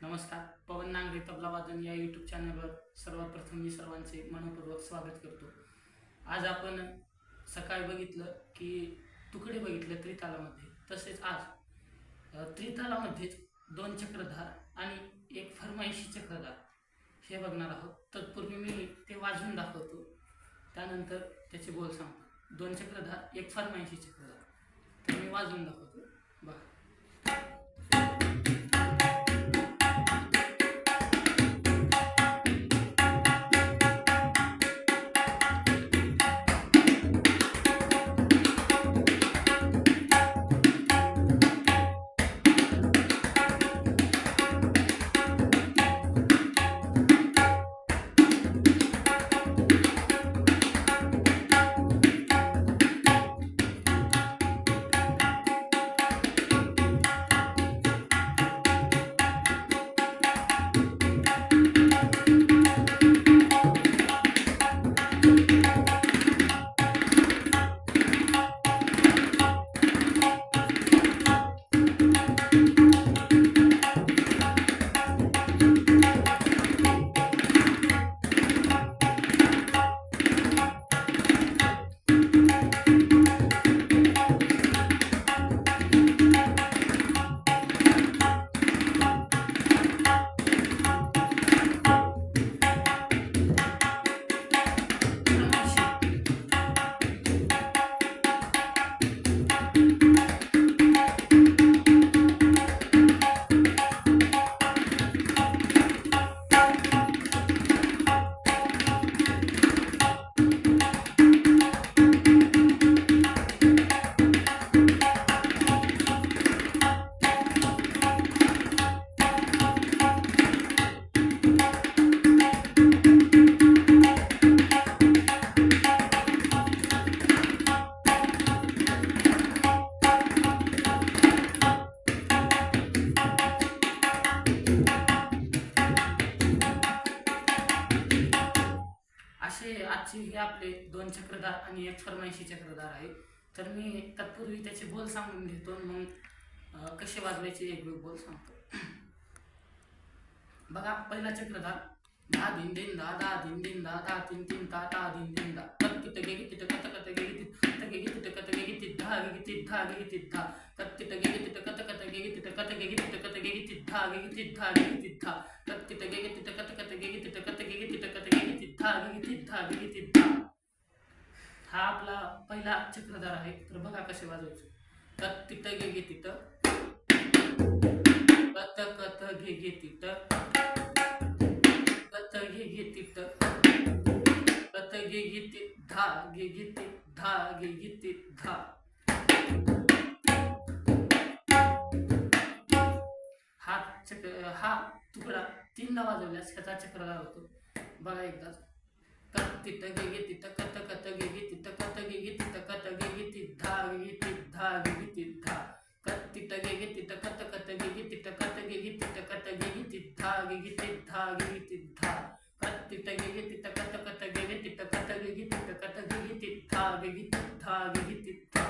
नमस्कार. पवन नांगरे तबला वादन या यूट्यूब चॅनलवर सर्वप्रथम मी सर्वांचे मनपूर्वक स्वागत करतो. आज आपण सकाळी बघितलं की तुकडे बघितले त्रितालामध्ये, तसेच आज त्रितालामध्येच 2 चक्रधार आणि एक फरमाईशी चक्रधार हे बघणार आहोत. तत्पूर्वी मी ते वाजवून दाखवतो, त्यानंतर त्याचे बोल सांगतो. 2 चक्रधार, एक फरमाईशी चक्रधार. तर मी वाजवून दाखवतो, बघा. आजचे हे आपले 2 चक्रधार आणि एक फरमाईशी चक्रधार आहे. तर मी तत्पूर्वी त्याचे बोल सांगून घेतो, मग कसे वाजवायचे एक बोल सांगतो. बघा, पहिला चक्रधार. धा दिन दिन धा धा दिन दिन धा धा तीन तीन ता ता दिन दिन धा कत्तिट गे गितिट कत कत गे गितिट कत गे गितिट कत गे गितिट धा गे गितिट धा गे गितिट धा कत्तिट गे गितिट कत कत गे गितिट कत गे गितिट कत गे गितिट धा गे गितिट धा गे गितिट धा कत्तिट गे गितिट कत कत गे गितिट कत गे गितिट कत गे गितिट धा गे गितिट धा गे गितिट धा. हा आपला पहिला चक्रधार आहे. तर बघा कसे वाजवायचे. कत्तिट गे गितिट कत कत गे गितिट कत गे गितिट कत गे गितिट धा गे गितिट धा गे गितिट धा. हा तुकडा 3दा वाजवल्यास ह्याचा चक्रधार होतो. बघा एकदा. कत्तिट गे गितिट कत कत गे गितिट कत गे गितिट कत गे गितिट धा गे गितिट धा गे गितिट धा. कत्तिट गे गितिट कत कत गे गितिट कत गे गितिट कत गे गितिट धा गे गितिट धा गे गितिट धा. कत्तिट गे गितिट कत कत गे गितिट कत गे गितिट कत गे गितिट धा गे गितिट धा गे गितिट धा.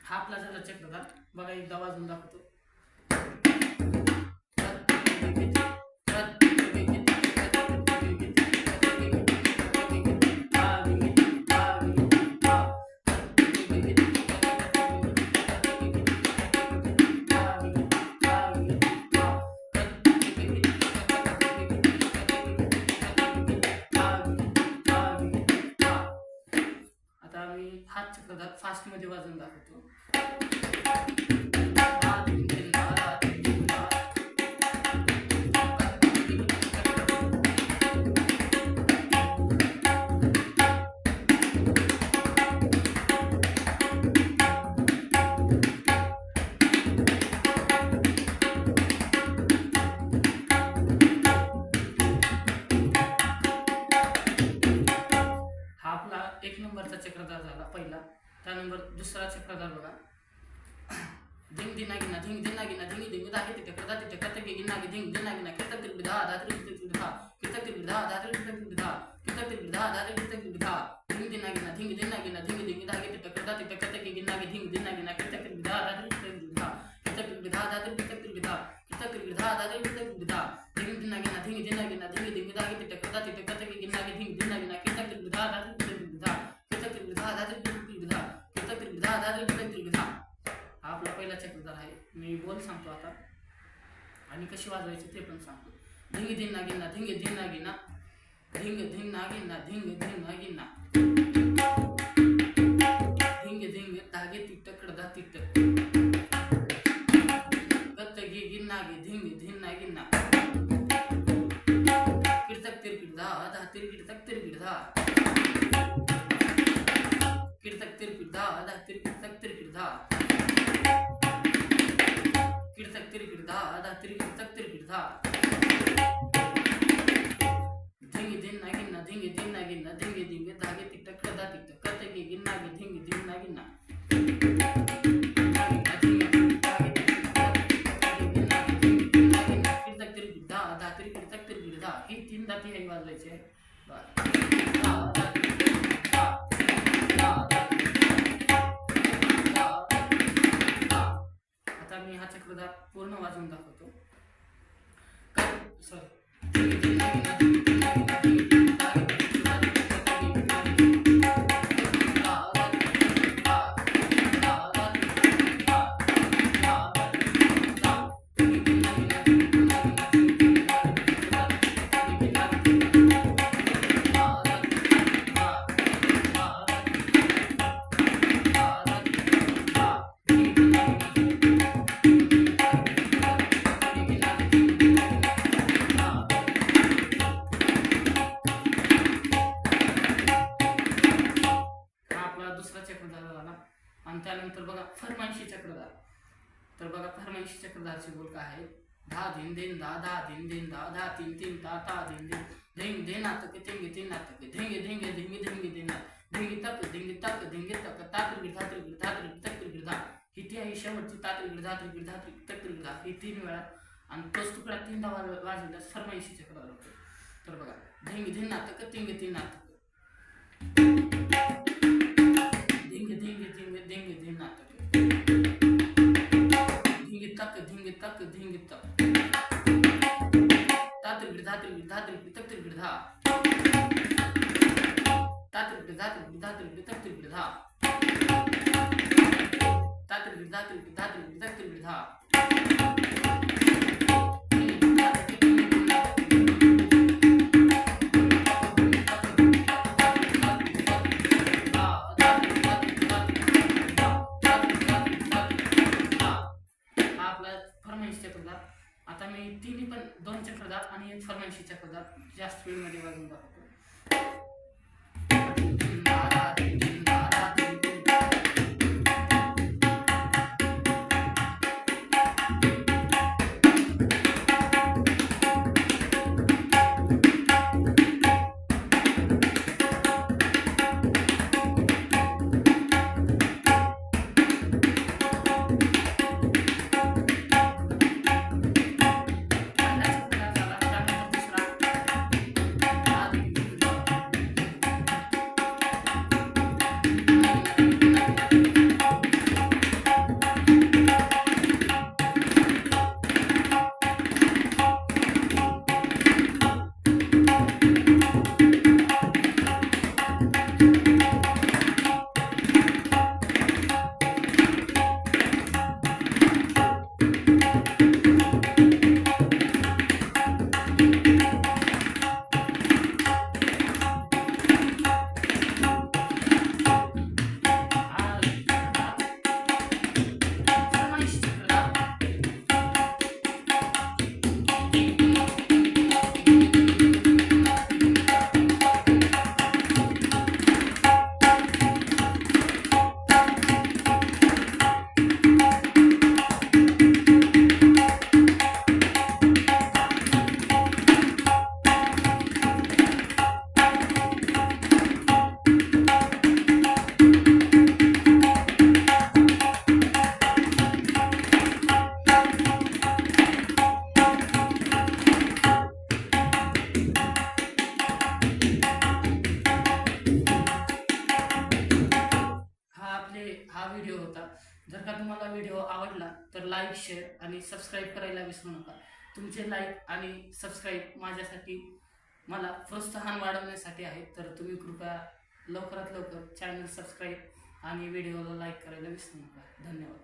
हा आपला झाला चक्रधार. बघा एकदा वाजवून दाखवतो. आता मी हा चक्रधार फास्ट मध्ये वाजवून दाखवतो. हा आपला 1 नंबरचा चक्रधार झाला पहिला. त्यानंतर दुसरा चक्रधार बघा. धिंग दिना गिना धिंग दिना गिना धिंग धिंग धा गे तिट कदा तिट कत गे गिना गे धिंग दिना गिना कित तिट धा धा तिट तिट धा कित तिट धा धा तिट तिट धा कित तिट धा धा तिट तिट धा. धिंग दिना गिना धिंग दिना गिना धिंग धिंग धा गे तिट कदा तिट कत गे गिना गे धिंग दिना गिना कित तिट धा धा तिट तिट धा कित तिट धा धा तिट तिट धा कित तिट धा धा धिंग धिंग धा धिंग धिंग गिना धिंग धिंग गिना धिंग धिंग धा गिट कदा तिट कत गिना धिंग धिंग गिना किता गिट धा धा धिंग धा किता गिट धा धा धिंग धा किता गिट धा धा धिंग धा. हा आपला पहिला चक्रधार आहे. मी बोल सांगतो आता आणि कशी वाजवायची ते पण सांगतो. धिंग धिंग गिना धिंग धिंग गिना धिंग धिंग गिना धिंग धिंग गिना धिंग धिंग धागे तिट कडदा तिट कत गी गिना गे धिंग धिंग गिना किरतक तिरकिट धा धा तिरकिट तक तिरकिट धा किरतक तिरकिट धा धा तिरकिट तक तिरकिट धा किरतक तिरकिट धा धा तिरकिट तक तिरकिट धा धिंग धिंग गिना धिंग धिंग गिना धिंग धिंग धागे तिट कडदा तिट कत गी गिना गे धिंग धिंग गिना ही तीन दाती आहे वाजवायचे. आता मी हा चक्रधार पूर्ण वाजवून दाखवतो. सॉरी दुसरा चक्रधार झाला. आणि त्यानंतर बघा फरमाईशी चक्रधार. तर बघा फरमाईशी चक्रधारचे बोल काय आहे. धा धिन धिन धा धा धिन धिन धा धा तीन तीन ता ता धिन धिन धिंग धिनातक धिंग धिनातक धिंग धिंग धिंग धिंग धिनात धिंग तक धिंग तक तात्र गिधात्र गिधात्र तक गिधा. ही ती आहे शेवटची तात्र गिधात्र गिधात्र तक गिधा. ही तीन वेळा आणि तोच तुकडा तीनदा वाजवल्यास फरमाईशी चक्रधार होतो. तर बघा धिंग धिनातक धिंग धिनातक धिंग धिंग धिंग धिंग धिनातक धिंग तक धिंग तक तात्र गिधात्र गिधात्र तक गिधा तात्र गिधात्र गिधात्र तक गिधा तात्र गिधात्र गिधात्र तक गिधा. आता मी तिन्ही पण दोन चक्रधार आणि एक फरमाईशी चक्रधार जास्त स्पीड मध्ये वाजवून दाखवतो. हा व्हिडिओ होता. जर का तुम्हाला व्हिडिओ आवडला तर लाईक शेअर आणि सबस्क्राईब करायला विसरू नका. तुमचे लाईक आणि सबस्क्राईब माझ्यासाठी मला प्रोत्साहन वाढवण्यासाठी आहे. तर तुम्ही कृपया लवकरात लवकर चॅनल सबस्क्राईब आणि व्हिडिओला लाईक करायला विसरू नका. धन्यवाद.